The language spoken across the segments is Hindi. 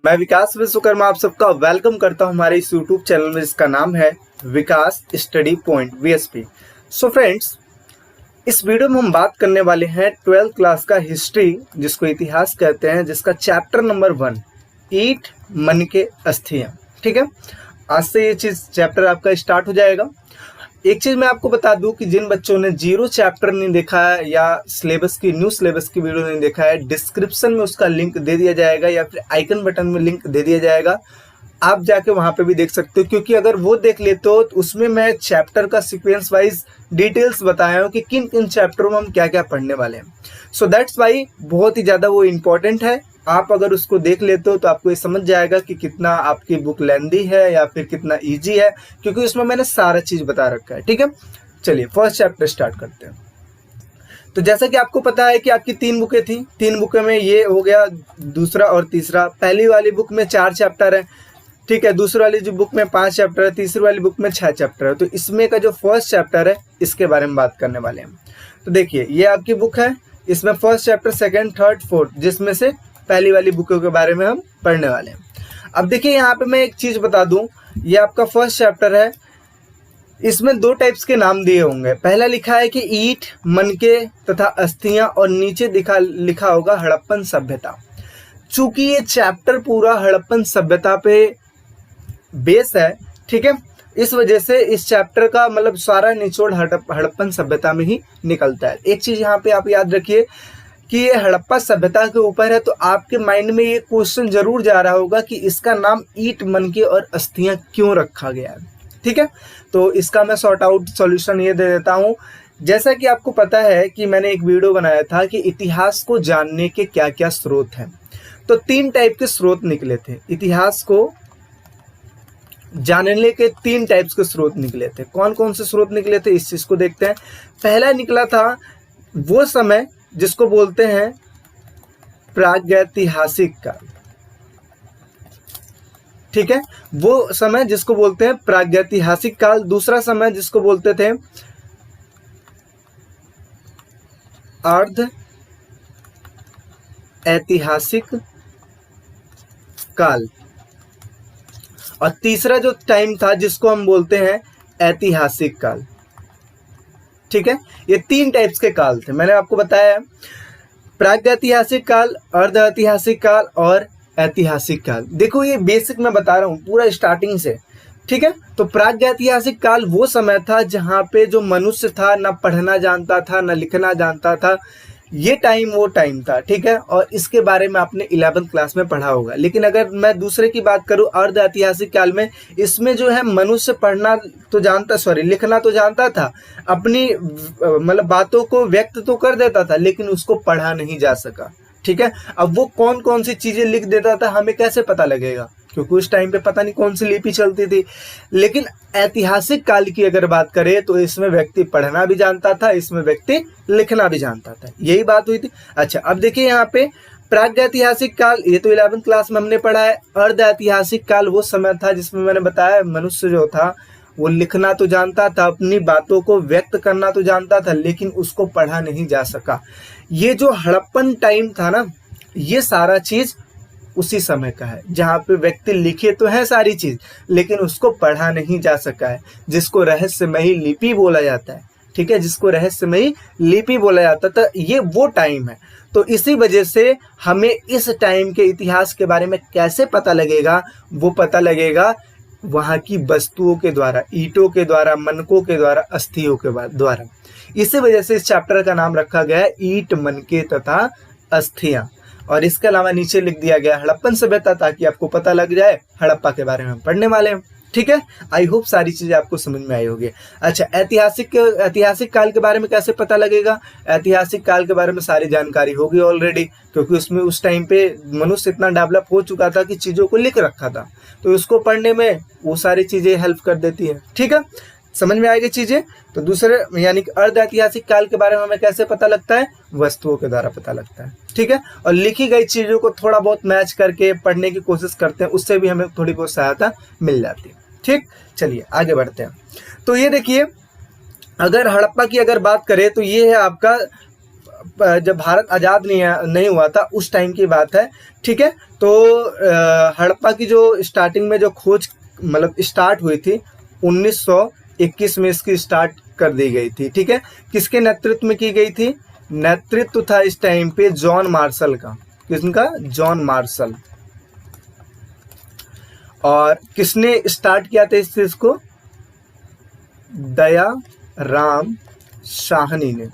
मैं विकास विश्वकर्मा आप सबका वेलकम करता हूं हमारे इस यूट्यूब चैनल में जिसका नाम है Vikas study point VSP. So friends, इस वीडियो में हम बात करने वाले हैं 12th क्लास का हिस्ट्री जिसको इतिहास कहते हैं, जिसका चैप्टर नंबर 1 ईट मन के अस्थियां। ठीक है, आज से ये चीज चैप्टर आपका स्टार्ट हो जाएगा। एक चीज मैं आपको बता दूं कि जिन बच्चों ने 0 चैप्टर नहीं देखा है या सिलेबस की न्यू सिलेबस की वीडियो नहीं देखा है, डिस्क्रिप्शन में उसका लिंक दे दिया जाएगा या फिर आइकन बटन में लिंक दे दिया जाएगा, आप जाके वहां पे भी देख सकते हो। क्योंकि अगर वो देख लेते हो तो उसमें मैं चैप्टर का सीक्वेंस वाइज डिटेल्स बताया हूँ कि किन किन चैप्टरों में हम क्या क्या पढ़ने वाले हैं। सो दैट्स वाई बहुत ही ज्यादा वो इम्पोर्टेंट है। आप अगर उसको देख लेते हो तो आपको ये समझ जाएगा कि कितना आपकी बुक लेंदी है या फिर कितना इजी है, क्योंकि उसमें मैंने सारा चीज बता रखा है। ठीक है, चलिए फर्स्ट चैप्टर स्टार्ट करते हैं। तो जैसा कि आपको पता है कि आपकी 3 बुकें थी, 3 बुकें में ये हो गया दूसरा और तीसरा। पहली वाली बुक में 4 चैप्टर है, ठीक है। दूसरी वाली जो बुक में 5 चैप्टर है, तीसरी वाली बुक में 6 चैप्टर है। तो इसमें का जो फर्स्ट चैप्टर है इसके बारे में बात करने वाले हैं। तो देखिए, ये आपकी बुक है, इसमें first chapter, second, third, fourth, जिसमें से पहली वाली बुकों के बारे में हम पढ़ने वाले हैं। अब देखिए, यहाँ पे मैं एक चीज बता दूं, ये आपका फर्स्ट चैप्टर है, इसमें 2 टाइप्स के नाम दिए होंगे। पहला लिखा है कि ईट मन के तथा अस्थियां, और नीचे लिखा होगा हड़प्पन सभ्यता। चूंकि ये चैप्टर पूरा हड़प्पन सभ्यता पे बेस है, ठीक है, इस वजह से इस चैप्टर का मतलब सारा निचोड़ हड़प्पन सभ्यता में ही निकलता है। एक चीज यहाँ पे आप याद रखिए कि ये हड़प्पा सभ्यता के ऊपर है, तो आपके माइंड में ये क्वेश्चन जरूर जा रहा होगा कि इसका नाम ईट मन के और अस्थियां क्यों रखा गया है। ठीक है, तो इसका मैं सॉर्ट आउट सॉल्यूशन ये दे देता हूँ। जैसा कि आपको पता है कि मैंने एक वीडियो बनाया था कि इतिहास को जानने के क्या क्या स्रोत हैं, तो 3 टाइप के स्रोत निकले थे। इतिहास को जानने के 3 टाइप्स के स्रोत निकले थे। कौन कौन से स्रोत निकले थे, इस चीज को देखते हैं। पहला निकला था वो समय जिसको बोलते हैं प्रागैतिहासिक काल। ठीक है, वो समय जिसको बोलते हैं प्रागैतिहासिक काल। दूसरा समय जिसको बोलते थे अर्ध ऐतिहासिक काल, और तीसरा जो टाइम था जिसको हम बोलते हैं ऐतिहासिक काल। ठीक है, ये 3 टाइप्स के काल थे, मैंने आपको बताया। प्रागैतिहासिक काल, अर्ध ऐतिहासिक काल और ऐतिहासिक काल। देखो, ये बेसिक मैं बता रहा हूँ पूरा स्टार्टिंग से। ठीक है, तो प्रागैतिहासिक काल वो समय था जहाँ पे जो मनुष्य था ना पढ़ना जानता था ना लिखना जानता था। ये टाइम वो टाइम था, ठीक है, और इसके बारे में आपने 11th क्लास में पढ़ा होगा। लेकिन अगर मैं दूसरे की बात करूं, अर्ध ऐतिहासिक काल में, इसमें जो है मनुष्य पढ़ना तो जानता, लिखना तो जानता था, अपनी मतलब बातों को व्यक्त तो कर देता था, लेकिन उसको पढ़ा नहीं जा सका। ठीक है, अब वो कौन कौन सी चीजें लिख देता था हमें कैसे पता लगेगा, क्योंकि उस टाइम पे पता नहीं कौन सी लिपि चलती थी। लेकिन ऐतिहासिक काल की अगर बात करें तो इसमें व्यक्ति पढ़ना भी जानता था, इसमें व्यक्ति लिखना भी जानता था, यही बात हुई थी। अच्छा, अब देखिए यहाँ पे प्रागैतिहासिक काल, ये तो 11th क्लास में हमने पढ़ा है। अर्ध ऐतिहासिक काल वो समय था जिसमें मैंने बताया मनुष्य जो था वो लिखना तो जानता था, अपनी बातों को व्यक्त करना तो जानता था, लेकिन उसको पढ़ा नहीं जा सका। ये जो हड़प्पन टाइम था ना, ये सारा चीज उसी समय का है जहाँ पे व्यक्ति लिखे तो है सारी चीज, लेकिन उसको पढ़ा नहीं जा सका है, जिसको रहस्यमयी लिपि बोला जाता है। ठीक है, जिसको रहस्यमयी लिपि बोला जाता था, ये वो टाइम है। तो इसी वजह से हमें इस टाइम के इतिहास के बारे में कैसे पता लगेगा, वो पता लगेगा वहां की वस्तुओं के द्वारा, ईंटों के द्वारा, मनकों के द्वारा, अस्थियों के द्वारा। इसी वजह से इस चैप्टर का नाम रखा गया है ईट, मनके तथा अस्थियां। और इसके अलावा नीचे लिख दिया गया हड़प्पन सभ्यता, ताकि आपको पता लग जाए हड़प्पा के बारे में हम पढ़ने वाले हैं। ठीक है, आई होप सारी चीजें आपको समझ में आई होगी। अच्छा, ऐतिहासिक काल के बारे में कैसे पता लगेगा? ऐतिहासिक काल के बारे में सारी जानकारी होगी ऑलरेडी, क्योंकि उसमें उस टाइम पे मनुष्य इतना डेवलप हो चुका था कि चीजों को लिख रखा था, तो उसको पढ़ने में वो सारी चीजें हेल्प कर देती है। ठीक है, समझ में आएगी चीजें। तो दूसरे यानी कि अर्ध ऐतिहासिक काल के बारे में हमें कैसे पता लगता है? वस्तुओं के द्वारा पता लगता है। ठीक है, और लिखी गई चीजों को थोड़ा बहुत मैच करके पढ़ने की कोशिश करते हैं, उससे भी हमें थोड़ी बहुत सहायता मिल जाती है। ठीक, चलिए आगे बढ़ते हैं। तो ये देखिए, अगर हड़प्पा की अगर बात करें तो ये है आपका जब भारत आज़ाद नहीं हुआ था उस टाइम की बात है। ठीक है, तो हड़प्पा की जो स्टार्टिंग में जो खोज मतलब स्टार्ट हुई थी 1921 में इसकी स्टार्ट कर दी गई थी। ठीक है, किसके नेतृत्व में की गई थी? नेतृत्व था इस टाइम पे जॉन मार्शल का। किसका? John Marshall. और किसने स्टार्ट किया था इस चीज को? दयाराम साहनी ने।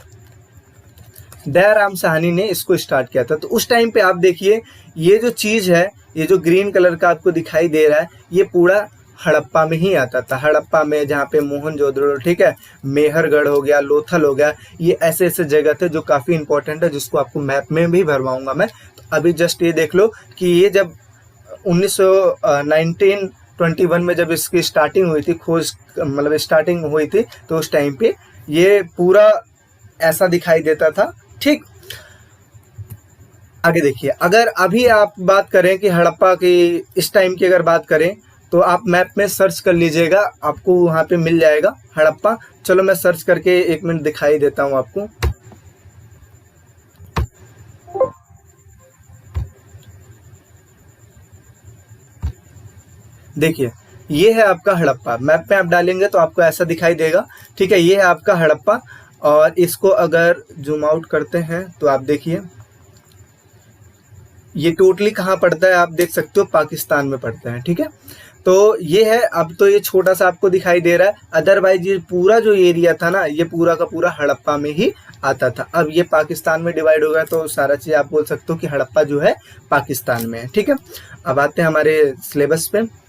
दयाराम साहनी ने इसको स्टार्ट किया था। तो उस टाइम पे आप देखिए ये जो चीज है, ये जो ग्रीन कलर का आपको दिखाई दे रहा है, ये पूरा हड़प्पा में ही आता था। हड़प्पा में जहाँ पे मोहनजोदड़ो, ठीक है, मेहरगढ़ हो गया, लोथल हो गया, ये ऐसे ऐसे जगह थे जो काफी इंपॉर्टेंट है, जिसको आपको मैप में भी भरवाऊंगा मैं। तो अभी जस्ट ये देख लो कि ये जब 1921 में जब इसकी स्टार्टिंग हुई थी, खोज मतलब स्टार्टिंग हुई थी, तो उस टाइम पे ये पूरा ऐसा दिखाई देता था। ठीक, आगे देखिए, अगर अभी आप बात करें कि हड़प्पा की इस टाइम की अगर बात करें तो आप मैप में सर्च कर लीजिएगा, आपको वहां पे मिल जाएगा हड़प्पा। चलो मैं सर्च करके 1 मिनट दिखाई देता हूं आपको। देखिए ये है आपका हड़प्पा। मैप में आप डालेंगे तो आपको ऐसा दिखाई देगा। ठीक है, ये है आपका हड़प्पा। और इसको अगर जूम आउट करते हैं तो आप देखिए ये टोटली कहाँ पड़ता है, आप देख सकते हो पाकिस्तान में पड़ता है। ठीक है, तो ये है। अब तो ये छोटा सा आपको दिखाई दे रहा है, अदरवाइज ये पूरा जो एरिया था ना, ये पूरा का पूरा हड़प्पा में ही आता था। अब ये पाकिस्तान में डिवाइड हो गया, तो सारा चीज आप बोल सकते हो कि हड़प्पा जो है पाकिस्तान में है। ठीक है, अब आते हैं हमारे सिलेबस पे।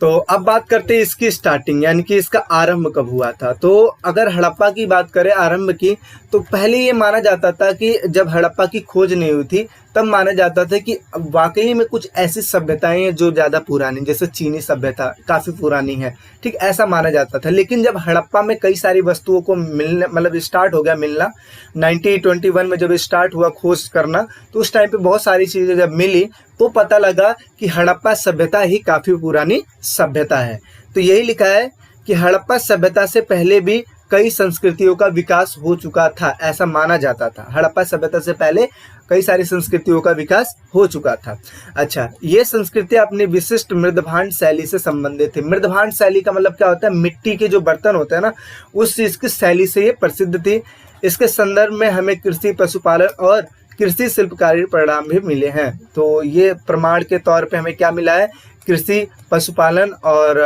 तो अब बात करते हैं इसकी स्टार्टिंग, यानी कि इसका आरंभ कब हुआ था। तो अगर हड़प्पा की बात करें आरंभ की, तो पहले ये माना जाता था कि जब हड़प्पा की खोज नहीं हुई थी तब माना जाता था कि वाकई में कुछ ऐसी सभ्यताएं हैं जो ज्यादा पुरानी, जैसे चीनी सभ्यता काफी पुरानी है। ठीक, ऐसा माना जाता था। लेकिन जब हड़प्पा में कई सारी वस्तुओं को मिलने मतलब स्टार्ट हो गया मिलना, 1921 में जब स्टार्ट हुआ खोज करना, तो उस टाइम पे बहुत सारी चीजें जब मिली तो पता लगा कि हड़प्पा सभ्यता ही काफी पुरानी सभ्यता है। तो यही लिखा है कि हड़प्पा सभ्यता से पहले भी कई संस्कृतियों का विकास हो चुका था, ऐसा माना जाता था। हड़प्पा सभ्यता से पहले कई सारी संस्कृतियों का विकास हो चुका था। अच्छा, ये संस्कृति अपनी विशिष्ट मृदभांड शैली से संबंधित थी। मृदभांड शैली का मतलब क्या होता है? मिट्टी के जो बर्तन होते हैं ना, उस चीज की शैली से ये प्रसिद्ध थी। इसके संदर्भ में हमें कृषि, पशुपालन और कृषि शिल्पकारी परिणाम भी मिले हैं। तो ये प्रमाण के तौर पे हमें क्या मिला है? कृषि, पशुपालन और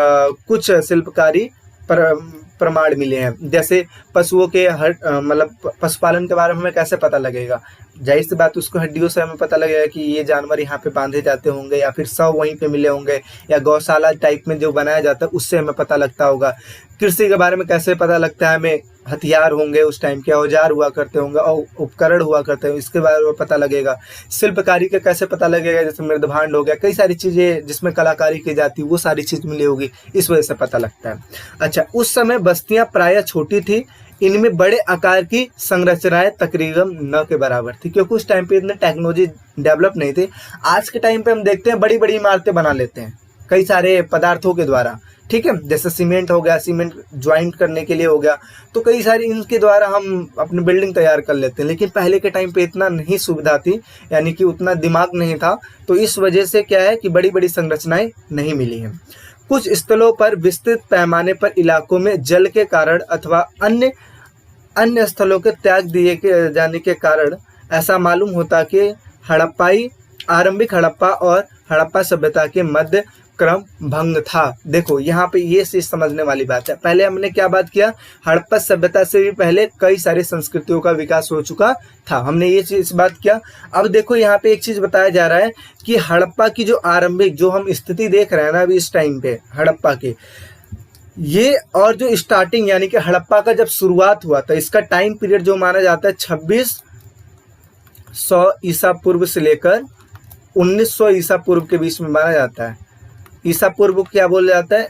कुछ शिल्पकारी प्रमाण मिले हैं। जैसे पशुओं के मतलब पशुपालन के बारे में हमें कैसे पता लगेगा? जाहिर सी बात, उसको हड्डियों से हमें पता लगेगा कि ये जानवर यहाँ पे बांधे जाते होंगे, या फिर शव वहीं पे मिले होंगे, या गौशाला टाइप में जो बनाया जाता है उससे हमें पता लगता होगा। कृषि के बारे में कैसे पता लगता है हमें? हथियार होंगे, उस टाइम के औजार हुआ करते होंगे और उपकरण हुआ करते हैं, इसके बारे में पता लगेगा। शिल्पकारी का कैसे पता लगेगा? जैसे मृदभांड हो गया, कई सारी चीजें जिसमें कलाकारी की जाती है, वो सारी चीज मिली होगी, इस वजह से पता लगता है। अच्छा, उस समय बस्तियां प्रायः छोटी थी, इनमें बड़े आकार की संरचनाएं तकरीबन न के बराबर थी, क्योंकि उस टाइम पे इतने टेक्नोलॉजी डेवलप नहीं थी। आज के टाइम पे हम देखते हैं बड़ी बड़ी इमारतें बना लेते हैं कई सारे पदार्थों के द्वारा। ठीक है, जैसे सीमेंट हो गया, सीमेंट ज्वाइंट करने के लिए हो गया, तो कई सारी इनके द्वारा हम अपनी बिल्डिंग तैयार कर लेते हैं। लेकिन पहले के टाइम पे इतना नहीं सुविधा थी, यानी कि उतना दिमाग नहीं था, तो इस वजह से क्या है कि बड़ी बड़ी संरचनाएं नहीं मिली हैं। कुछ स्थलों पर विस्तृत पैमाने पर इलाकों में जल के कारण अथवा अन्य स्थलों के त्याग दिए जाने के कारण ऐसा मालूम होता कि आरंभिक हड़प्पा और हड़प्पा सभ्यता के मध्य क्रम भंग था। देखो यहाँ पे ये चीज समझने वाली बात है। पहले हमने क्या बात किया? हड़प्पा सभ्यता से भी पहले कई सारी संस्कृतियों का विकास हो चुका था, हमने ये चीज बात किया। अब देखो यहाँ पे एक चीज बताया जा रहा है कि हड़प्पा की जो आरंभिक जो हम स्थिति देख रहे हैं ना अभी इस टाइम पे हड़प्पा के, ये और जो स्टार्टिंग यानी कि हड़प्पा का जब शुरुआत हुआ था, इसका टाइम पीरियड जो माना जाता है 2600 ईसा पूर्व से लेकर 1900 ईसा पूर्व के बीच में माना जाता है। ईसा पूर्व क्या बोला जाता है?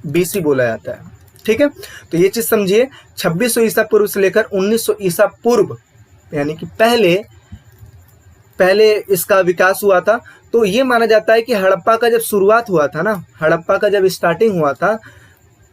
बीसी बोला जाता है। ठीक है, तो ये चीज समझिए, 2600 ईसा पूर्व से लेकर 1900 ईसा पूर्व यानी कि पहले इसका विकास हुआ था। तो ये माना जाता है कि हड़प्पा का जब शुरुआत हुआ था ना, हड़प्पा का जब स्टार्टिंग हुआ था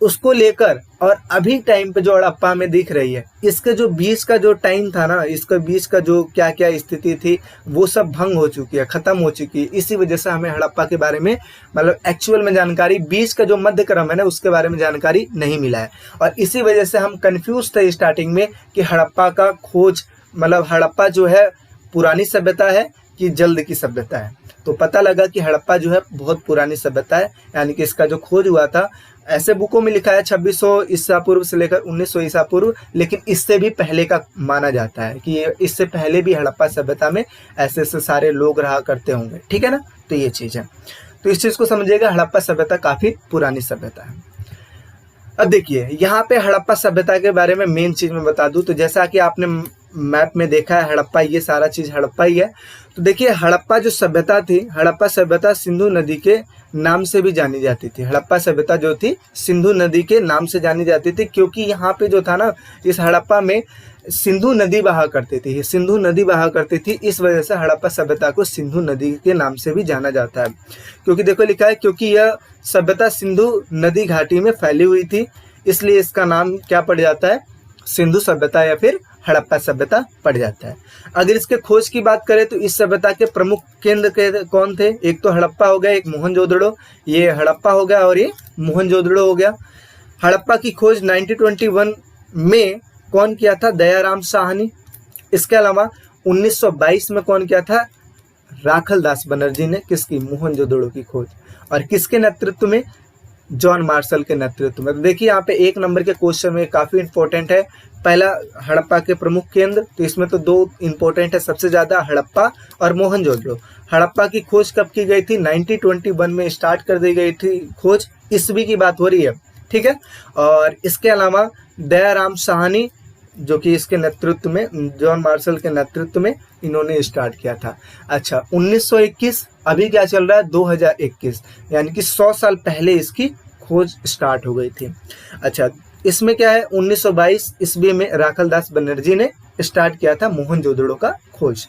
उसको लेकर और अभी टाइम पे जो हड़प्पा में दिख रही है, इसके जो बीच का जो टाइम था ना, इसके बीच का जो क्या क्या स्थिति थी, वो सब भंग हो चुकी है, खत्म हो चुकी है। इसी वजह से हमें हड़प्पा के बारे में मतलब एक्चुअल में जानकारी, बीच का जो मध्य क्रम है ना, उसके बारे में जानकारी नहीं मिला है। और इसी वजह से हम कंफ्यूज थे स्टार्टिंग में कि हड़प्पा का खोज मतलब हड़प्पा जो है पुरानी सभ्यता है कि जल्द की सभ्यता है। तो पता लगा कि हड़प्पा जो है बहुत पुरानी सभ्यता है, यानी कि इसका जो खोज हुआ था, ऐसे बुकों में लिखा है 2600 ईसा पूर्व से लेकर 1900 ईसा पूर्व, लेकिन इससे भी पहले का माना जाता है कि इससे पहले भी हड़प्पा सभ्यता में ऐसे ऐसे सारे लोग रहा करते होंगे। ठीक है ना, तो ये चीज़ है, तो इस चीज़ को समझिएगा, हड़प्पा सभ्यता काफ़ी पुरानी सभ्यता है। अब देखिए यहाँ पे हड़प्पा सभ्यता के बारे में मेन चीज़ मैं बता दूं, तो जैसा कि आपने मैप में देखा है हड़प्पा, ये सारा चीज़ हड़प्पा ही है। तो देखिए हड़प्पा जो सभ्यता थी, हड़प्पा सभ्यता सिंधु नदी के नाम से भी जानी जाती थी। हड़प्पा सभ्यता जो थी सिंधु नदी के नाम से जानी जाती थी, क्योंकि यहाँ पे जो था ना, इस हड़प्पा में सिंधु नदी बहा करती थी, सिंधु नदी बहा करती थी। इस वजह से हड़प्पा सभ्यता को सिंधु नदी के नाम से भी जाना जाता है। क्योंकि देखो लिखा है, क्योंकि यह सभ्यता सिंधु नदी घाटी में फैली हुई थी, इसलिए इसका नाम क्या पड़ जाता है, सिंधु सभ्यता या फिर हड़प्पा सभ्यता पड़ जाता है। अगर इसके खोज की बात करें तो इस सभ्यता के प्रमुख केंद्र के कौन थे, एक तो हड़प्पा हो गया, एक मोहनजोदड़ो। ये हड़प्पा हो गया और ये मोहनजोदड़ो हो गया। हड़प्पा की खोज 1921 में कौन किया था, दयाराम साहनी। इसके अलावा 1922 में कौन किया था, राखल दास बनर्जी ने किसकी, मोहनजोदड़ो की खोज। और किसके नेतृत्व में, जॉन मार्शल के नेतृत्व में। तो देखिए यहाँ पे 1 नंबर के क्वेश्चन में काफ़ी इंपॉर्टेंट है। पहला हड़प्पा के प्रमुख केंद्र, तो इसमें तो 2 इंपॉर्टेंट है सबसे ज़्यादा, हड़प्पा और मोहनजोदड़ो। हड़प्पा की खोज कब की गई थी, 1921 में स्टार्ट कर दी गई थी खोज, ईस्वी की बात हो रही है। ठीक है, और इसके अलावा दयाराम साहनी जो कि इसके नेतृत्व में, जॉन मार्शल के नेतृत्व में इन्होंने स्टार्ट किया था। अच्छा 1921, अभी क्या चल रहा है 2021, यानी कि 100 साल पहले इसकी खोज स्टार्ट हो गई थी। अच्छा इसमें क्या है, 1922 ईस्वी में राखल दास बनर्जी ने स्टार्ट किया था मोहनजोदड़ो का खोज।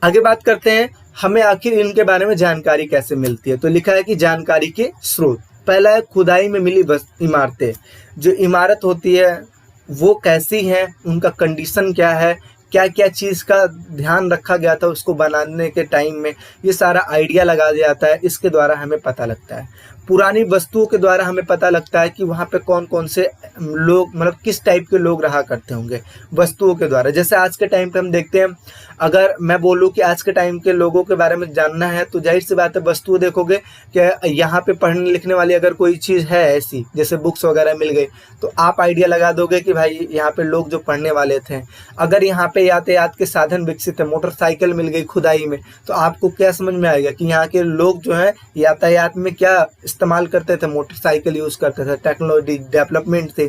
आगे बात करते हैं, हमें आखिर इनके बारे में जानकारी कैसे मिलती है। तो लिखा है कि जानकारी के स्रोत, पहला है खुदाई में मिली इमारतें। जो इमारत होती है वो कैसी है, उनका कंडीशन क्या है, क्या क्या चीज़ का ध्यान रखा गया था उसको बनाने के टाइम में, ये सारा आइडिया लगा दिया जाता है। इसके द्वारा हमें पता लगता है। पुरानी वस्तुओं के द्वारा हमें पता लगता है कि वहाँ पे कौन कौन से लोग, मतलब किस टाइप के लोग रहा करते होंगे वस्तुओं के द्वारा। जैसे आज के टाइम पे हम देखते हैं, अगर मैं बोलूँ कि आज के टाइम के लोगों के बारे में जानना है, तो जाहिर सी बात है वस्तुओं देखोगे कि यहाँ पे पढ़ने लिखने वाली अगर कोई चीज़ है ऐसी, जैसे बुक्स वगैरह मिल गई, तो आप आइडिया लगा दोगे कि भाई यहाँ पे लोग जो पढ़ने वाले थे। अगर यहाँ पे यातायात के साधन विकसित है, मोटरसाइकिल मिल गई खुदाई में, तो आपको क्या समझ में आएगा कि यहाँ के लोग जो है यातायात में क्या इस्तेमाल करते थे, मोटरसाइकिल यूज़ करते थे, टेक्नोलॉजी डेवलपमेंट थे।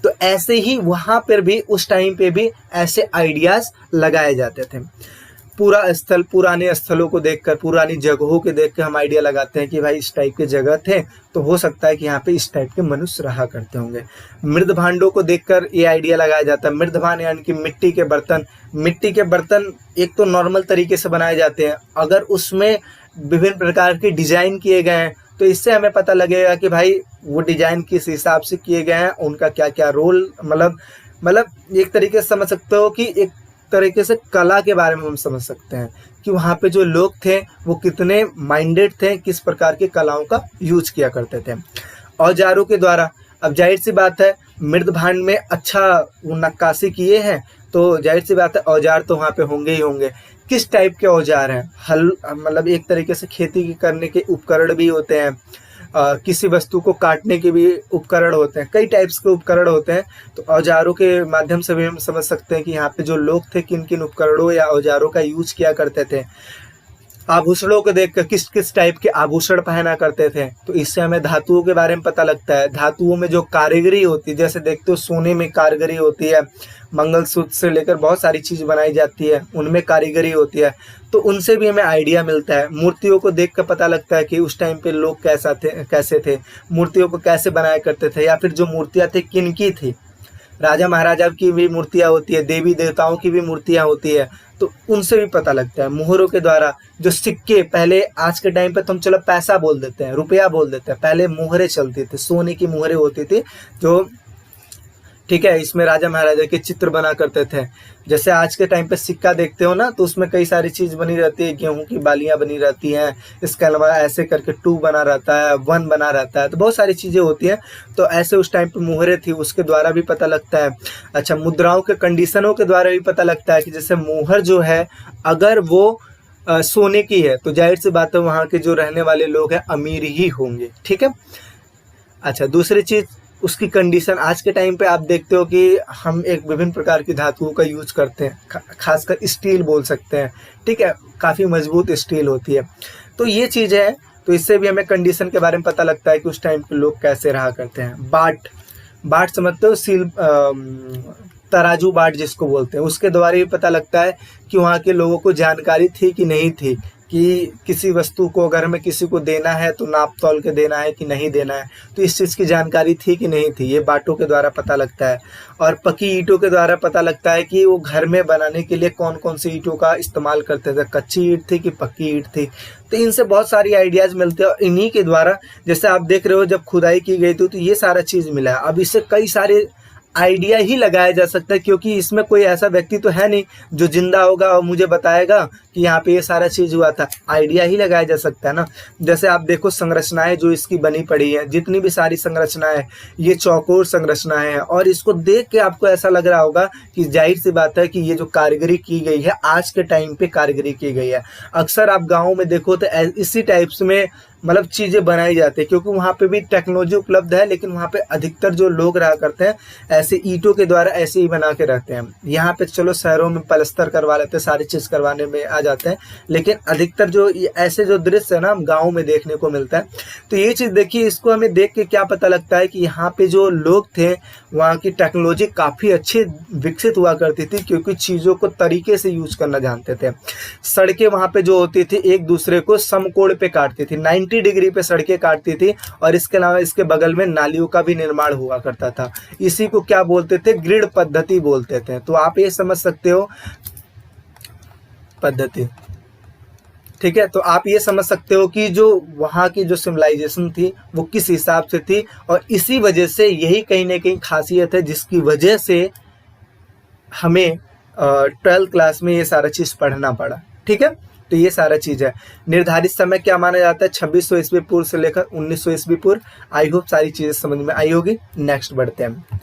तो ऐसे ही वहाँ पर भी उस टाइम पे भी ऐसे आइडियाज़ लगाए जाते थे। पूरा स्थल, पुराने स्थलों को देखकर, पुरानी जगहों के देख कर हम आइडिया लगाते हैं कि भाई इस टाइप के जगह थे, तो हो सकता है कि यहाँ पे इस टाइप के मनुष्य रहा करते होंगे। मृद भांडों को देखकर ये आइडिया लगाया जाता है। मृद भांड यानी कि मिट्टी के बर्तन। मिट्टी के बर्तन एक तो नॉर्मल तरीके से बनाए जाते हैं, अगर उसमें विभिन्न प्रकार के डिजाइन किए गए हैं तो इससे हमें पता लगेगा कि भाई वो डिजाइन किस हिसाब से किए गए हैं, उनका क्या क्या रोल, मतलब एक तरीके से समझ सकते हो कि एक तरीके से कला के बारे में हम समझ सकते हैं कि वहाँ पे जो लोग थे वो कितने माइंडेड थे, किस प्रकार की कलाओं का यूज किया करते थे। औजारों के द्वारा, अब जाहिर सी बात है मृद भांड में अच्छा वो नक्काशी किए हैं, तो जाहिर सी बात है औजार तो वहाँ पे होंगे ही होंगे। किस टाइप के औजार हैं, हल मतलब एक तरीके से खेती करने के उपकरण भी होते हैं, किसी वस्तु को काटने के भी उपकरण होते हैं, कई टाइप्स के उपकरण होते हैं। तो औजारों के माध्यम से भी हम समझ सकते हैं कि यहाँ पे जो लोग थे किन किन उपकरणों या औजारों का यूज किया करते थे। आभूषणों को देखकर किस किस टाइप के आभूषण पहना करते थे, तो इससे हमें धातुओं के बारे में पता लगता है। धातुओं में जो कारीगरी होती है, जैसे देखते हो सोने में कारीगरी होती है, मंगलसूत्र से लेकर बहुत सारी चीज़ बनाई जाती है, उनमें कारीगरी होती है, तो उनसे भी हमें आइडिया मिलता है। मूर्तियों को देख कर पता लगता है कि उस टाइम पे लोग कैसे थे, मूर्तियों को कैसे बनाया करते थे, या फिर जो मूर्तियाँ थी किन की थी। राजा महाराजा की भी मूर्तियाँ होती है, देवी देवताओं की भी मूर्तियाँ होती है, तो उनसे भी पता लगता है। मुहरों के द्वारा जो सिक्के, पहले आज के टाइम पे तो हम चलो पैसा बोल देते हैं, रुपया बोल देते हैं, पहले मुहरें चलती थी, सोने की मुहरें होती थी जो, ठीक है, इसमें राजा महाराजा के चित्र बना करते थे। जैसे आज के टाइम पे सिक्का देखते हो ना, तो उसमें कई सारी चीज बनी रहती है, गेहूं की बालियां बनी रहती हैं, इसके अलावा ऐसे करके 2 बना रहता है, 1 बना रहता है, तो बहुत सारी चीजें होती हैं। तो ऐसे उस टाइम पे मुहरें थी, उसके द्वारा भी पता लगता है। अच्छा, मुद्राओं के कंडीशनों के द्वारा भी पता लगता है कि जैसे मुहर जो है अगर वो सोने की है तो जाहिर सी बात है वहाँ के जो रहने वाले लोग हैं अमीर ही होंगे, ठीक है। अच्छा, दूसरी चीज उसकी कंडीशन, आज के टाइम पे आप देखते हो कि हम एक विभिन्न प्रकार की धातुओं का यूज करते हैं, खासकर स्टील बोल सकते हैं, ठीक है, काफ़ी मजबूत स्टील होती है। तो ये चीज़ है, तो इससे भी हमें कंडीशन के बारे में पता लगता है कि उस टाइम के लोग कैसे रहा करते हैं। बाट समझते हो, तराजू बाट जिसको बोलते हैं, उसके द्वारा भी पता लगता है कि वहाँ के लोगों को जानकारी थी कि नहीं थी, कि किसी वस्तु को अगर हमें किसी को देना है तो नाप तौल के देना है कि नहीं देना है, तो इस चीज़ की जानकारी थी कि नहीं थी, ये बाटों के द्वारा पता लगता है। और पक्की ईंटों के द्वारा पता लगता है कि वो घर में बनाने के लिए कौन कौन सी ईंटों का इस्तेमाल करते थे, कच्ची ईंट थी कि पक्की ईंट थी। तो इनसे बहुत सारी आइडियाज़ मिलते हैं, और इन्हीं के द्वारा जैसे आप देख रहे हो जब खुदाई की गई थी तो ये सारा चीज़ मिला है। अब इससे कई सारे आइडिया ही लगाया जा सकता है, क्योंकि इसमें कोई ऐसा व्यक्ति तो है नहीं जो जिंदा होगा और मुझे बताएगा कि यहाँ पे ये सारा चीज हुआ था। आइडिया ही लगाया जा सकता है ना। जैसे आप देखो संरचनाएं जो इसकी बनी पड़ी है, जितनी भी सारी संरचनाएं, ये चौकोर संरचनाएं हैं, और इसको देख के आपको ऐसा लग रहा होगा कि जाहिर सी बात है कि ये जो कारीगरी की गई है आज के टाइम पे कारीगरी की गई है। अक्सर आप गाँव में देखो तो इसी टाइप्स में मतलब चीज़ें बनाई जाती है, क्योंकि वहाँ पे भी टेक्नोलॉजी उपलब्ध है, लेकिन वहाँ पे अधिकतर जो लोग रहा करते हैं ऐसे ईंटों के द्वारा ऐसे ही बना के रहते हैं। यहाँ पे चलो शहरों में पलस्तर करवा लेते हैं, सारी चीज़ करवाने में आ जाते हैं, लेकिन अधिकतर जो ऐसे जो दृश्य है ना हम गाँव में देखने को मिलता है। तो ये चीज़ देखिए, इसको हमें देख के क्या पता लगता है कि यहाँ पे जो लोग थे वहाँ की टेक्नोलॉजी काफ़ी अच्छी विकसित हुआ करती थी, क्योंकि चीज़ों को तरीके से यूज करना जानते थे। सड़कें वहाँ पे जो होती थी एक दूसरे को समकोण पे काटती थी, 90 डिग्री पे सड़कें काटती थी, और इसके अलावा इसके बगल में नालियों का भी निर्माण हुआ करता था। इसी को क्या बोलते थे, ग्रिड पद्धति बोलते थे। तो आप ये समझ सकते हो पद्धति, ठीक है। तो आप ये समझ सकते हो कि जो वहाँ की जो सिविलाइजेशन थी वो किस हिसाब से थी, और इसी वजह से यही कहीं ना कहीं खासियत है जिसकी वजह से हमें 12th क्लास में ये सारा चीज़ पढ़ना पड़ा, ठीक है। तो ये सारा चीज़ है। निर्धारित समय क्या माना जाता है, 2600 ईस्वी पूर्व से लेकर 1900 ईस्वी पूर्व। आई होप सारी चीज़ें समझ में आई होगी। नेक्स्ट बढ़ते हैं।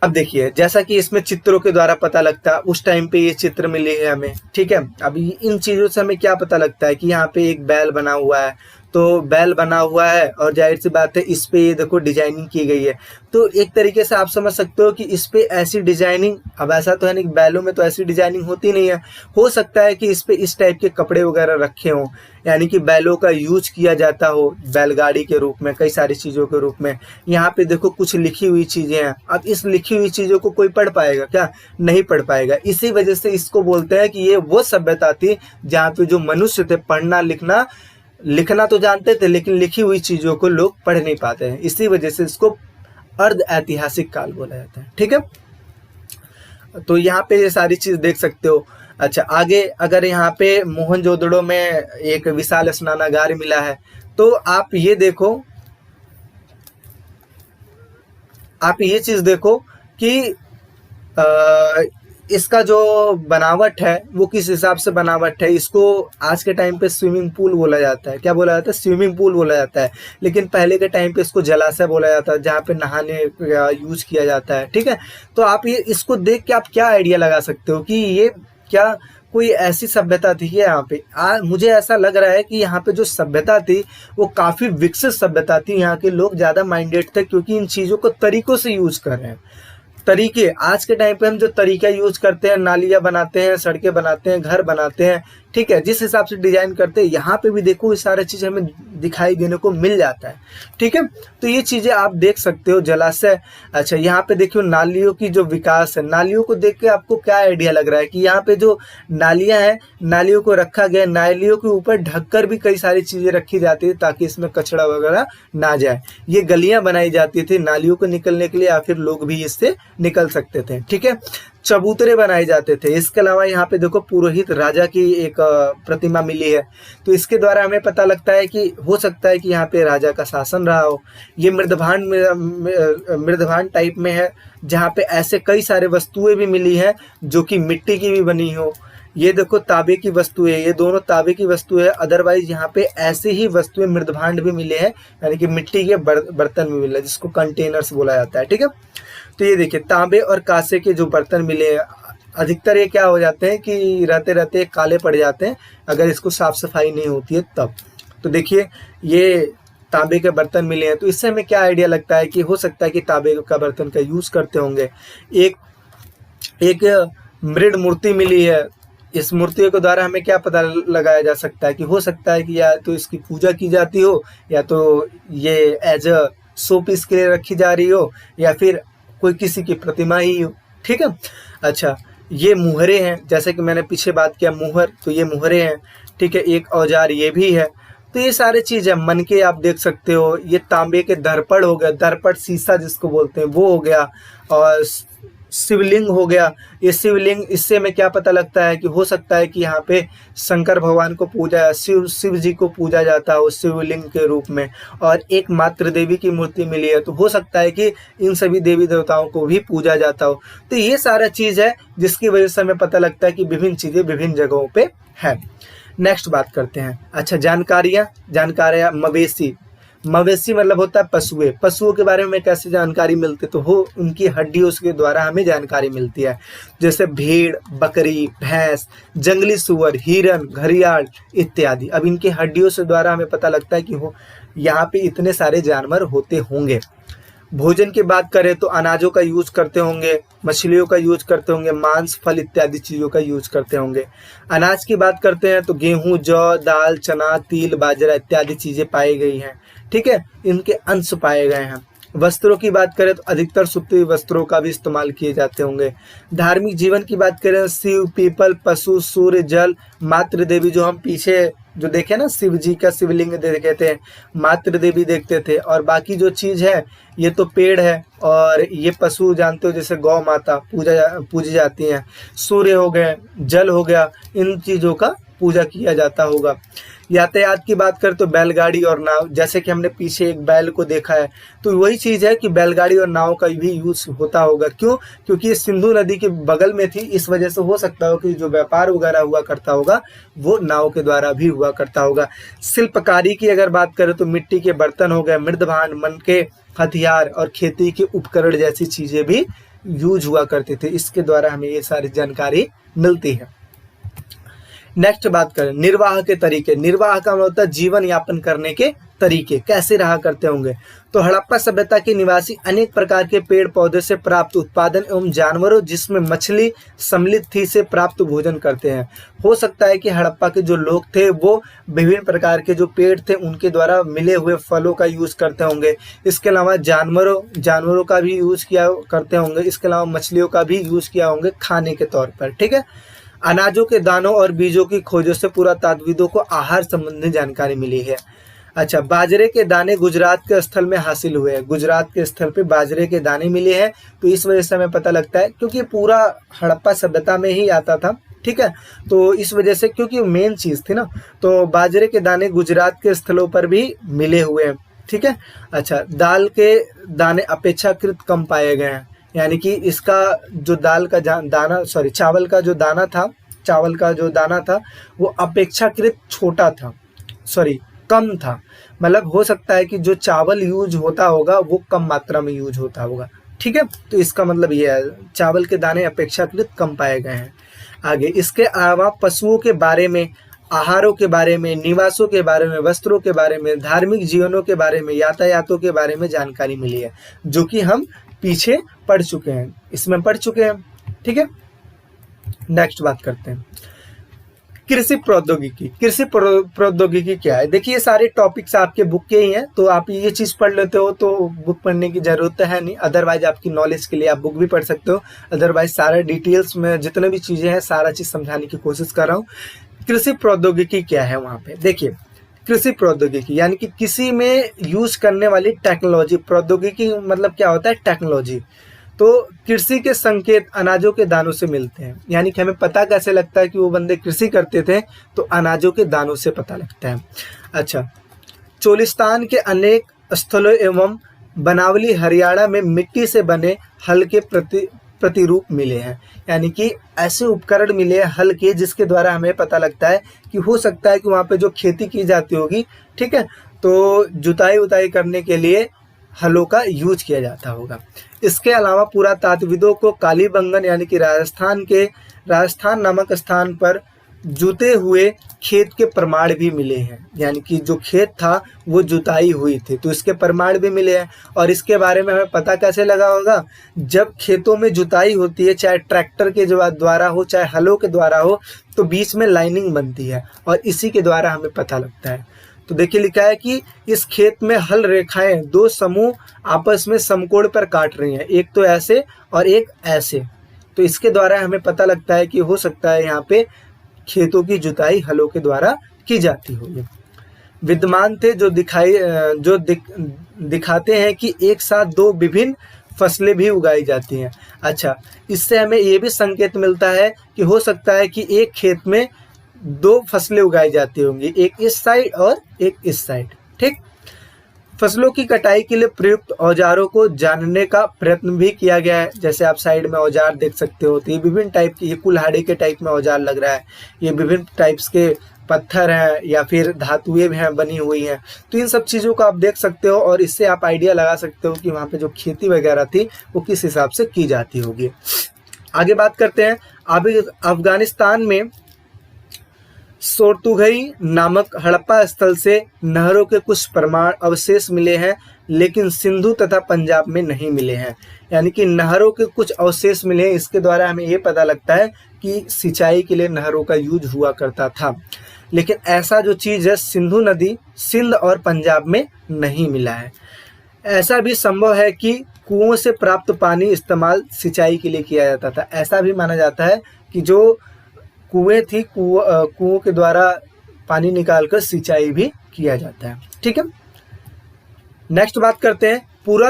अब देखिए, जैसा कि इसमें चित्रों के द्वारा पता लगता है, उस टाइम पे ये चित्र मिले हैं हमें, ठीक है। अभी इन चीज़ों से हमें क्या पता लगता है कि यहाँ पे एक बैल बना हुआ है, तो बैल बना हुआ है और जाहिर सी बात है इस पे ये देखो डिजाइनिंग की गई है। तो एक तरीके से आप समझ सकते हो कि इस पे ऐसी डिजाइनिंग, अब ऐसा तो है नहीं, बैलों में तो ऐसी डिजाइनिंग होती नहीं है। हो सकता है कि इस पे इस टाइप के कपड़े वगैरह रखे हों, यानी कि बैलों का यूज किया जाता हो बैलगाड़ी के रूप में, कई सारी चीज़ों के रूप में। यहाँ पे देखो कुछ लिखी हुई चीज़ें हैं। अब इस लिखी हुई चीज़ों को कोई पढ़ पाएगा क्या? नहीं पढ़ पाएगा। इसी वजह से इसको बोलते हैं कि ये वो सभ्यता थी जहाँ पे जो मनुष्य थे पढ़ना लिखना तो जानते थे, लेकिन लिखी हुई चीज़ों को लोग पढ़ नहीं पाते हैं। इसी वजह से इसको अर्ध ऐतिहासिक काल बोला जाता है, ठीक है। तो यहाँ पे ये सारी चीज़ देख सकते हो। अच्छा, आगे अगर यहाँ पे मोहनजोदड़ो में एक विशाल स्नानागार मिला है, तो आप ये देखो, आप ये चीज़ देखो कि इसका जो बनावट है वो किस हिसाब से बनावट है। इसको आज के टाइम पे स्विमिंग पूल बोला जाता है। क्या बोला जाता है? स्विमिंग पूल बोला जाता है। लेकिन पहले के टाइम पे इसको जलाशय बोला जाता है, जहाँ पे नहाने यूज किया जाता है, ठीक है। तो आप ये इसको देख के आप क्या आइडिया लगा सकते हो कि ये क्या कोई ऐसी सभ्यता थी कि यहाँ पे मुझे ऐसा लग रहा है कि यहाँ पे जो सभ्यता थी वो काफ़ी विकसित सभ्यता थी। यहाँ के लोग ज़्यादा माइंडेड थे, क्योंकि इन चीज़ों को तरीकों से यूज कर रहे हैं। तरीके आज के टाइम पे हम जो तरीका यूज करते हैं, नालियाँ बनाते हैं, सड़कें बनाते हैं, घर बनाते हैं, ठीक है, जिस हिसाब से डिजाइन करते हैं, यहाँ पे भी देखो ये सारी चीज़ हमें दिखाई देने को मिल जाता है, ठीक है। तो ये चीज़ें आप देख सकते हो। जलाशय, अच्छा यहाँ पे देखियो नालियों की जो विकास है, नालियों को देख के आपको क्या आइडिया लग रहा है कि यहाँ पे जो नालियाँ हैं, नालियों को रखा गया, नालियों के ऊपर ढककर भी कई सारी चीज़ें रखी जाती है ताकि इसमें कचरा वगैरह ना जाए। ये गलियाँ बनाई जाती थी नालियों को निकलने के लिए, या फिर लोग भी इससे निकल सकते थे। ठीक है, चबूतरे बनाए जाते थे। इसके अलावा यहाँ पे देखो पुरोहित राजा की एक प्रतिमा मिली है, तो इसके द्वारा हमें पता लगता है कि हो सकता है कि यहाँ पे राजा का शासन रहा हो। ये मृदभांड टाइप में है, जहाँ पे ऐसे कई सारे वस्तुएं भी मिली हैं जो कि मिट्टी की भी बनी हो। ये देखो तांबे की वस्तुएं, ये दोनों तांबे की वस्तुएं है। अदरवाइज यहाँ पे ऐसे ही वस्तुएं मृदभांड भी मिले हैं, यानी कि मिट्टी के बर्तन भी मिले हैं, जिसको कंटेनर्स बोला जाता है। ठीक है, तो ये देखिए तांबे और कांसे के जो बर्तन मिले हैं, अधिकतर ये क्या हो जाते हैं कि रहते रहते काले पड़ जाते हैं अगर इसको साफ सफाई नहीं होती है तब। तो देखिए ये तांबे के बर्तन मिले हैं, तो इससे हमें क्या आइडिया लगता है कि हो सकता है कि तांबे का बर्तन का यूज करते होंगे। एक मृड मूर्ति मिली है, इस मूर्तियों के द्वारा हमें क्या पता लगाया जा सकता है कि हो सकता है कि या तो इसकी पूजा की जाती हो, या तो ये एज अ शो पीस के लिए रखी जा रही हो, या फिर कोई किसी की प्रतिमा ही हो। ठीक है, अच्छा ये मुहरे हैं, जैसे कि मैंने पीछे बात किया मुहर, तो ये मुहरे हैं। ठीक है, एक औजार ये भी है। तो ये सारे चीज़ है। मन के आप देख सकते हो, ये तांबे के दर्पण हो गया, दर्पण शीशा जिसको बोलते हैं वो हो गया, और शिवलिंग हो गया। ये शिवलिंग, इससे हमें क्या पता लगता है कि हो सकता है कि यहाँ पे शंकर भगवान को पूजा, शिव जी को पूजा जाता है उस शिवलिंग के रूप में। और एक मातृ देवी की मूर्ति मिली है, तो हो सकता है कि इन सभी देवी देवताओं को भी पूजा जाता हो। तो ये सारा चीज़ है जिसकी वजह से हमें पता लगता है कि विभिन्न चीज़ें विभिन्न जगहों पे है। नेक्स्ट बात करते हैं। अच्छा जानकारियाँ मवेशी मतलब होता है पशुएं। पशुओं के बारे में कैसे जानकारी मिलती है, तो हो उनकी हड्डियों के द्वारा हमें जानकारी मिलती है। जैसे भेड़, बकरी, भैंस, जंगली सुअर, हिरन, घड़ियाल इत्यादि। अब इनकी हड्डियों से द्वारा हमें पता लगता है कि हो यहाँ पे इतने सारे जानवर होते होंगे। भोजन की बात करें तो अनाजों का यूज करते होंगे, मछलियों का यूज करते होंगे, मांस, फल इत्यादि चीज़ों का यूज करते होंगे। अनाज की बात करते हैं तो गेहूं, जौ, दाल, चना, तिल, बाजरा इत्यादि चीज़ें पाई गई हैं। ठीक है, इनके अंश पाए गए हैं। वस्त्रों की बात करें तो अधिकतर सूती वस्त्रों का भी इस्तेमाल किए जाते होंगे। धार्मिक जीवन की बात करें, शिव, पीपल, पशु, सूर्य, जल, मातृ देवी, जो हम पीछे जो देखे ना शिव जी का शिवलिंग देखे थे, मातृ देवी देखते थे। और बाकी जो चीज़ है ये तो पेड़ है, और ये पशु जानते हो जैसे गौ माता पूजी जाती हैं। सूर्य हो गए, जल हो गया, इन चीज़ों का पूजा किया जाता होगा। यातायात की बात करें तो बैलगाड़ी और नाव, जैसे कि हमने पीछे एक बैल को देखा है, तो वही चीज़ है कि बैलगाड़ी और नाव का भी यूज होता होगा। क्यों? क्योंकि ये सिंधु नदी के बगल में थी, इस वजह से हो सकता हो कि जो व्यापार वगैरह हुआ करता होगा वो नाव के द्वारा भी हुआ करता होगा। शिल्पकारी की अगर बात करें तो मिट्टी के बर्तन हो गए, मृदभांड, मन के हथियार और खेती के उपकरण जैसी चीज़ें भी यूज हुआ करते थे। इसके द्वारा हमें ये सारी जानकारी मिलती है। नेक्स्ट बात करें निर्वाह के तरीके। निर्वाह का मतलब होता है जीवन यापन करने के तरीके, कैसे रहा करते होंगे। तो हड़प्पा सभ्यता के निवासी अनेक प्रकार के पेड़ पौधे से प्राप्त उत्पादन एवं जानवरों जिसमें मछली सम्मिलित थी से प्राप्त भोजन करते हैं। हो सकता है कि हड़प्पा के जो लोग थे वो विभिन्न प्रकार के जो पेड़ थे उनके द्वारा मिले हुए फलों का यूज करते होंगे। इसके अलावा जानवरों का भी यूज किया करते होंगे। इसके अलावा मछलियों का भी यूज किया होंगे खाने के तौर पर। ठीक है, अनाजों के दानों और बीजों की खोजों से पुरातात्विदों को आहार संबंधी जानकारी मिली है। अच्छा, बाजरे के दाने गुजरात के स्थल में हासिल हुए हैं। गुजरात के स्थल पे बाजरे के दाने मिले हैं, तो इस वजह से हमें पता लगता है क्योंकि पूरा हड़प्पा सभ्यता में ही आता था। ठीक है, तो इस वजह से क्योंकि मेन चीज थी ना, तो बाजरे के दाने गुजरात के स्थलों पर भी मिले हुए हैं। ठीक है, अच्छा दाल के दाने अपेक्षाकृत कम पाए गए हैं, यानी कि इसका जो चावल का जो दाना था वो अपेक्षाकृत छोटा था, कम था। मतलब हो सकता है कि जो चावल यूज होता होगा वो कम मात्रा में यूज होता होगा। ठीक है, तो इसका मतलब ये है चावल के दाने अपेक्षाकृत कम पाए गए हैं। आगे इसके अलावा पशुओं के बारे में, आहारों के बारे में, निवासों के बारे में, वस्त्रों के बारे में, धार्मिक जीवनों के बारे में, यातायातों के बारे में जानकारी मिली है, जो कि हम पीछे पढ़ चुके हैं, इसमें पढ़ चुके हैं। ठीक है, नेक्स्ट बात करते हैं कृषि प्रौद्योगिकी। कृषि प्रौद्योगिकी क्या है? देखिए ये सारे टॉपिक्स आपके बुक के ही हैं, तो आप ये चीज़ पढ़ लेते हो तो बुक पढ़ने की ज़रूरत है नहीं। अदरवाइज आपकी नॉलेज के लिए आप बुक भी पढ़ सकते हो। अदरवाइज सारा डिटेल्स में जितने भी चीज़ें हैं सारा चीज़ समझाने की कोशिश कर रहा हूँ। कृषि प्रौद्योगिकी क्या है वहाँ पे देखिए। कृषि प्रौद्योगिकी यानी कि किसी में यूज करने वाली टेक्नोलॉजी। प्रौद्योगिकी मतलब क्या होता है? टेक्नोलॉजी। तो कृषि के संकेत अनाजों के दानों से मिलते हैं, यानी कि हमें पता कैसे लगता है कि वो बंदे कृषि करते थे, तो अनाजों के दानों से पता लगता है। अच्छा, चोलिस्तान के अनेक स्थलों एवं बनावली हरियाणा में मिट्टी से बने हल के प्रतिरूप मिले हैं, यानी कि ऐसे उपकरण मिले हैं हल के जिसके द्वारा हमें पता लगता है कि हो सकता है कि वहाँ पे जो खेती की जाती होगी, ठीक है, तो जुताई उताई करने के लिए हलों का यूज किया जाता होगा। इसके अलावा पुरातात्विदों को कालीबंगन यानी कि राजस्थान नामक स्थान पर जुते हुए खेत के प्रमाण भी मिले हैं, यानी कि जो खेत था वो जुताई हुई थी, तो इसके प्रमाण भी मिले हैं। और इसके बारे में हमें पता कैसे लगा होगा, जब खेतों में जुताई होती है, चाहे ट्रैक्टर के द्वारा हो चाहे हलों के द्वारा हो, तो बीच में लाइनिंग बनती है और इसी के द्वारा हमें पता लगता है। तो देखिए लिखा है कि इस खेत में हल रेखाएं दो समूह आपस में समकोण पर काट रही हैं, एक तो ऐसे और एक ऐसे, तो इसके द्वारा हमें पता लगता है कि हो सकता है यहाँ पे खेतों की जुताई हलों के द्वारा की जाती होगी। विद्यमान थे जो दिखाते हैं कि एक साथ दो विभिन्न फसलें भी उगाई जाती हैं। अच्छा, इससे हमें ये भी संकेत मिलता है कि हो सकता है कि एक खेत में दो फसलें उगाई जाती होंगी, एक इस साइड और एक इस साइड, ठीक। फसलों की कटाई के लिए प्रयुक्त औजारों को जानने का प्रयत्न भी किया गया है, जैसे आप साइड में औजार देख सकते हो, तो ये विभिन्न टाइप की, ये कुल्हाड़ी के टाइप में औजार लग रहा है, ये विभिन्न टाइप्स के पत्थर हैं या फिर धातुएं हैं बनी हुई हैं, तो इन सब चीज़ों को आप देख सकते हो और इससे आप आइडिया लगा सकते हो कि वहाँ पे जो खेती वगैरह थी वो किस हिसाब से की जाती होगी। आगे बात करते हैं। अभी अफगानिस्तान में सोर्तुगई नामक हड़प्पा स्थल से नहरों के कुछ प्रमाण अवशेष मिले हैं, लेकिन सिंधु तथा पंजाब में नहीं मिले हैं, यानी कि नहरों के कुछ अवशेष मिले हैं। इसके द्वारा हमें ये पता लगता है कि सिंचाई के लिए नहरों का यूज हुआ करता था, लेकिन ऐसा जो चीज़ है सिंधु नदी सिंध और पंजाब में नहीं मिला है। ऐसा भी संभव है कि कुओं से प्राप्त पानी इस्तेमाल सिंचाई के लिए किया जाता था, ऐसा भी माना जाता है कि जो कुएं थी, कुओं के द्वारा पानी निकालकर सिंचाई भी किया जाता है, ठीक है। नेक्स्ट बात करते हैं, पूरा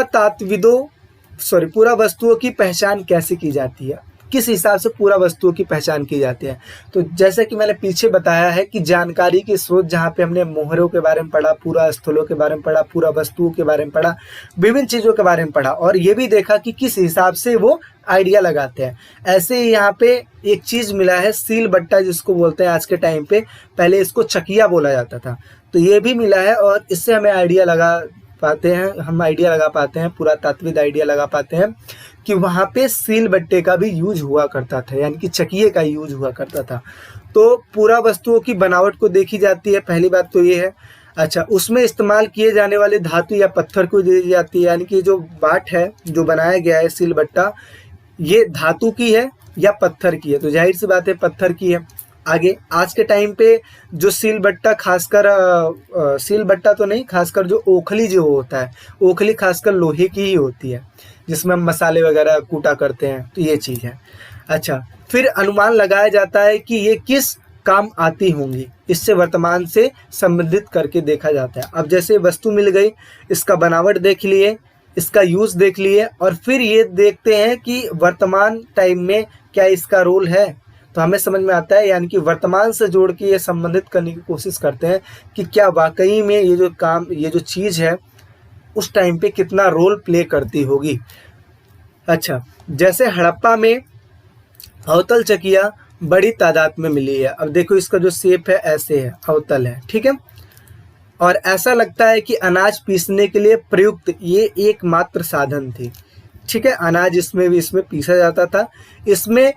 वस्तुओं की पहचान कैसे की जाती है, किस हिसाब से पूरा वस्तुओं की पहचान की जाती है। तो जैसे कि मैंने पीछे बताया है कि जानकारी के स्रोत जहाँ पे हमने मोहरों के बारे में पढ़ा, पूरा स्थलों के बारे में पढ़ा, पूरा वस्तुओं के बारे में पढ़ा, विभिन्न चीज़ों के बारे में पढ़ा और ये भी देखा कि किस हिसाब से वो आइडिया लगाते हैं। ऐसे ही यहाँ पे एक चीज़ मिला है सील बट्टा, जिसको बोलते हैं आज के टाइम पे, पहले इसको चकिया बोला जाता था, तो ये भी मिला है और इससे हमें आइडिया लगा पाते हैं, पूरा तात्विक आइडिया लगा पाते हैं कि वहाँ पे सील बट्टे का भी यूज हुआ करता था, यानी कि चकिए का यूज हुआ करता था। तो पूरा वस्तुओं की बनावट को देखी जाती है, पहली बात तो ये है। अच्छा, उसमें इस्तेमाल किए जाने वाले धातु या पत्थर को दी जाती है, यानी कि जो बाट है, जो बनाया गया है सील बट्टा, ये धातु की है या पत्थर की है, तो जाहिर सी बात है पत्थर की है। आगे आज के टाइम पे जो सील बट्टा तो नहीं, खासकर जो ओखली जो होता है, ओखली खासकर लोहे की ही होती है, जिसमें हम मसाले वगैरह कूटा करते हैं, तो ये चीज़ है। अच्छा, फिर अनुमान लगाया जाता है कि ये किस काम आती होंगी, इससे वर्तमान से संबंधित करके देखा जाता है। अब जैसे वस्तु मिल गई, इसका बनावट देख लिए, इसका यूज देख लिए और फिर ये देखते हैं कि वर्तमान टाइम में क्या इसका रोल है, तो हमें समझ में आता है, यानी कि वर्तमान से जोड़ के ये संबंधित करने की कोशिश करते हैं कि क्या वाकई में ये जो चीज़ है उस टाइम पे कितना रोल प्ले करती होगी। अच्छा, जैसे हड़प्पा में अवतल चकिया बड़ी तादाद में मिली है। अब देखो इसका जो शेप है ऐसे है, अवतल है, ठीक है, और ऐसा लगता है कि अनाज पीसने के लिए प्रयुक्त ये एकमात्र साधन थी, ठीक है। अनाज इसमें पीसा जाता था। इसमें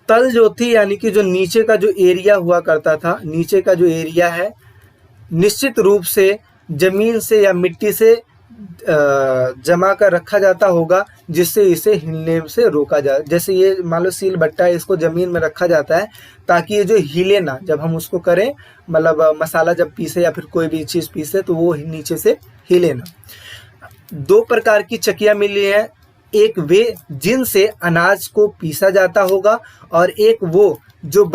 तल जो थी, यानी कि जो नीचे का जो एरिया हुआ करता था, नीचे का जो एरिया है निश्चित रूप से जमीन से या मिट्टी से जमा कर रखा जाता होगा, जिससे इसे हिलने से रोका जाए। जैसे ये मान लो सील बट्टा है, इसको जमीन में रखा जाता है ताकि ये जो हिले ना, जब हम उसको करें, मतलब मसाला जब पीसे या फिर कोई भी चीज़ पीसे तो वो नीचे से हिले ना। दो प्रकार की चकिया मिली है, एक वे जिनसे अनाज को पीसा जाता होगा और एक वो जो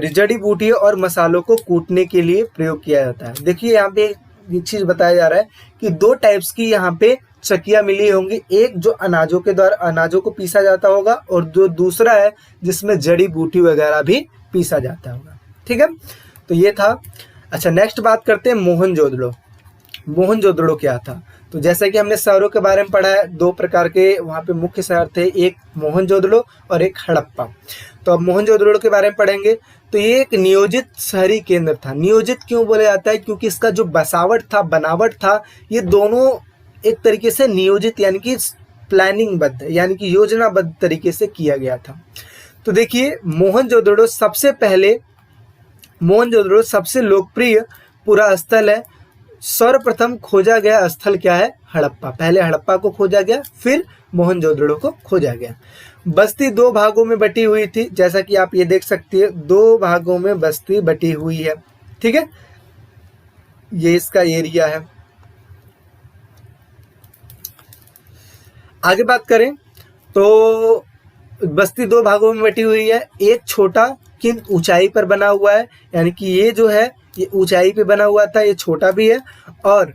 जड़ी बूटी और मसालों को कूटने के लिए प्रयोग किया जाता है। देखिए यहाँ पे एक चीज़ बताया जा रहा है कि दो टाइप्स की यहाँ पे चक्कियाँ मिली होंगी, एक जो अनाजों के द्वारा अनाजों को पीसा जाता होगा और जो दूसरा है जिसमें जड़ी बूटी वगैरह भी पीसा जाता होगा। ठीक है, तो ये था। अच्छा, नेक्स्ट बात करते हैं मोहनजोदड़ो। मोहनजोदड़ो क्या था? तो जैसा कि हमने शहरों के बारे में पढ़ा है, दो प्रकार के वहाँ पे मुख्य शहर थे, एक मोहनजोदड़ो और एक हड़प्पा। तो अब मोहनजोदड़ो के बारे में पढ़ेंगे। तो ये एक नियोजित शहरी केंद्र था। नियोजित क्यों बोला जाता है? क्योंकि इसका जो बसावट था, बनावट था, ये दोनों एक तरीके से नियोजित यानी कि प्लानिंग यानी कि योजनाबद्ध तरीके से किया गया था। तो देखिए, मोहनजोदड़ो सबसे लोकप्रिय पुरा स्थल है। सर्वप्रथम खोजा गया स्थल क्या है? हड़प्पा। पहले हड़प्पा को खोजा गया, फिर मोहनजोदड़ो को खोजा गया। बस्ती दो भागों में बटी हुई थी, जैसा कि आप ये देख सकते हैं, दो भागों में बस्ती बटी हुई है। ठीक है, ये इसका एरिया है। आगे बात करें तो बस्ती दो भागों में बटी हुई है। एक छोटा किंतु ऊंचाई पर बना हुआ है, यानी कि ये जो है ये ऊंचाई पे बना हुआ था, ये छोटा भी है, और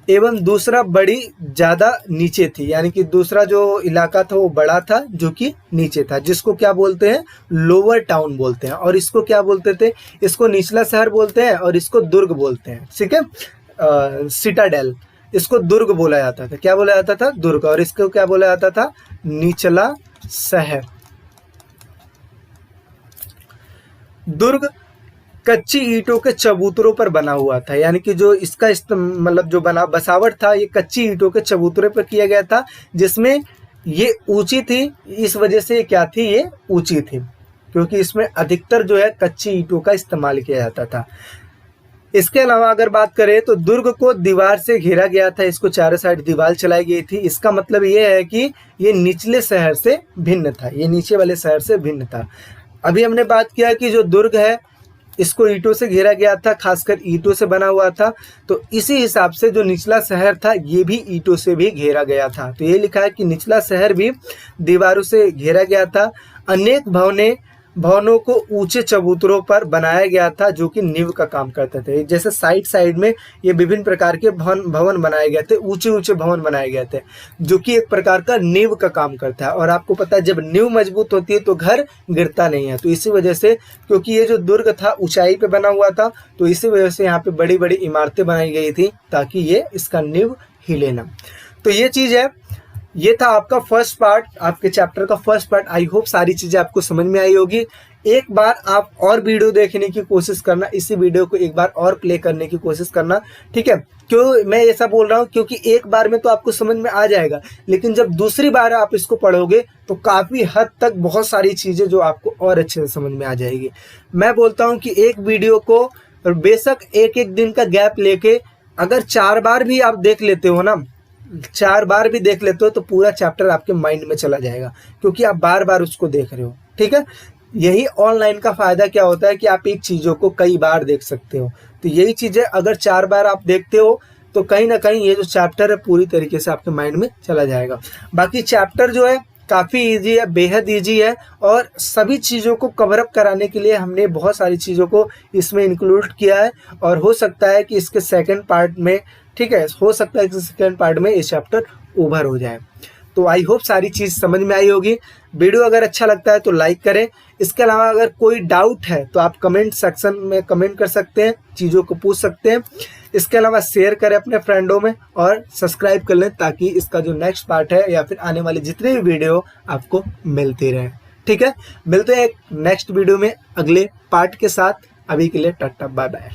एवं दूसरा बड़ी ज़्यादा नीचे थी, यानी कि दूसरा जो इलाका था वो बड़ा था जो कि नीचे था, जिसको क्या बोलते हैं? लोअर टाउन बोलते हैं। और इसको क्या बोलते थे? इसको निचला शहर बोलते हैं और इसको दुर्ग बोलते हैं। ठीक है, सिटाडेल, इसको दुर्ग बोला जाता था। क्या बोला जाता था? दुर्ग। और इसको क्या बोला जाता था? निचला शहर। दुर्ग कच्ची ईंटों के चबूतरों पर बना हुआ था, यानी कि जो इसका मतलब जो बसावट था ये कच्ची ईंटों के चबूतरे पर किया गया था, जिसमें ये ऊंची थी। इस वजह से ये क्या थी? ये ऊंची थी, क्योंकि इसमें अधिकतर जो है कच्ची ईंटों का इस्तेमाल किया जाता था। इसके अलावा अगर बात करें तो दुर्ग को दीवार से घेरा गया था, इसको चारों साइड दीवार चलाई गई थी। इसका मतलब ये है कि ये निचले शहर से भिन्न था, ये नीचे वाले शहर से भिन्न था। अभी हमने बात किया कि जो दुर्ग है इसको ईंटों से घेरा गया था, खासकर ईंटों से बना हुआ था। तो इसी हिसाब से जो निचला शहर था ये भी ईंटों से भी घेरा गया था। तो ये लिखा है कि निचला शहर भी दीवारों से घेरा गया था। अनेक भवनों को ऊंचे चबूतरों पर बनाया गया था, जो कि नींव का काम करते थे। जैसे साइड में ये विभिन्न प्रकार के भवन बनाए गए थे, ऊंचे भवन बनाए गए थे, जो कि एक प्रकार का नींव का काम करता है। और आपको पता है जब नींव मजबूत होती है तो घर गिरता नहीं है। तो इसी वजह से, क्योंकि ये जो दुर्ग था ऊंचाई पे बना हुआ था, तो इसी वजह से यहाँ पे बड़ी बड़ी इमारतें बनाई गई थी ताकि ये इसका नींव हिले ना। तो ये चीज़ है। ये था आपका फर्स्ट पार्ट, आपके चैप्टर का फर्स्ट पार्ट। आई होप सारी चीज़ें आपको समझ में आई होगी। एक बार आप और वीडियो देखने की कोशिश करना, इसी वीडियो को एक बार और प्ले करने की कोशिश करना। ठीक है, क्यों मैं ऐसा बोल रहा हूँ? क्योंकि एक बार में तो आपको समझ में आ जाएगा, लेकिन जब दूसरी बार आप इसको पढ़ोगे तो काफ़ी हद तक बहुत सारी चीज़ें जो आपको और अच्छे से समझ में आ जाएगी। मैं बोलता हूँ कि एक वीडियो को बेशक एक दिन का गैप लेके अगर 4 बार भी आप देख लेते हो ना, 4 बार भी देख लेते हो तो पूरा चैप्टर आपके माइंड में चला जाएगा, क्योंकि आप बार बार उसको देख रहे हो। ठीक है, यही ऑनलाइन का फायदा क्या होता है कि आप एक चीज़ों को कई बार देख सकते हो। तो यही चीज़ें अगर 4 बार आप देखते हो तो कहीं ना कहीं ये जो चैप्टर है पूरी तरीके से आपके माइंड में चला जाएगा। बाकी चैप्टर जो है काफ़ी इजी है, बेहद इजी है, और सभी चीज़ों को कवर अप कराने के लिए हमने बहुत सारी चीज़ों को इसमें इंक्लूड किया है। और हो सकता है कि इसके सेकंड पार्ट में, ठीक है, हो सकता है कि सेकंड पार्ट में ये चैप्टर ओवर हो जाए। तो आई होप सारी चीज़ समझ में आई होगी। वीडियो अगर अच्छा लगता है तो लाइक करें। इसके अलावा अगर कोई डाउट है तो आप कमेंट सेक्शन में कमेंट कर सकते हैं, चीज़ों को पूछ सकते हैं। इसके अलावा शेयर करें अपने फ्रेंडों में और सब्सक्राइब कर लें, ताकि इसका जो नेक्स्ट पार्ट है या फिर आने वाले जितने भी वीडियो आपको मिलते रहे। ठीक है, मिलते हैं एक नेक्स्ट वीडियो में अगले पार्ट के साथ। अभी के लिए टाटा बाय बाय।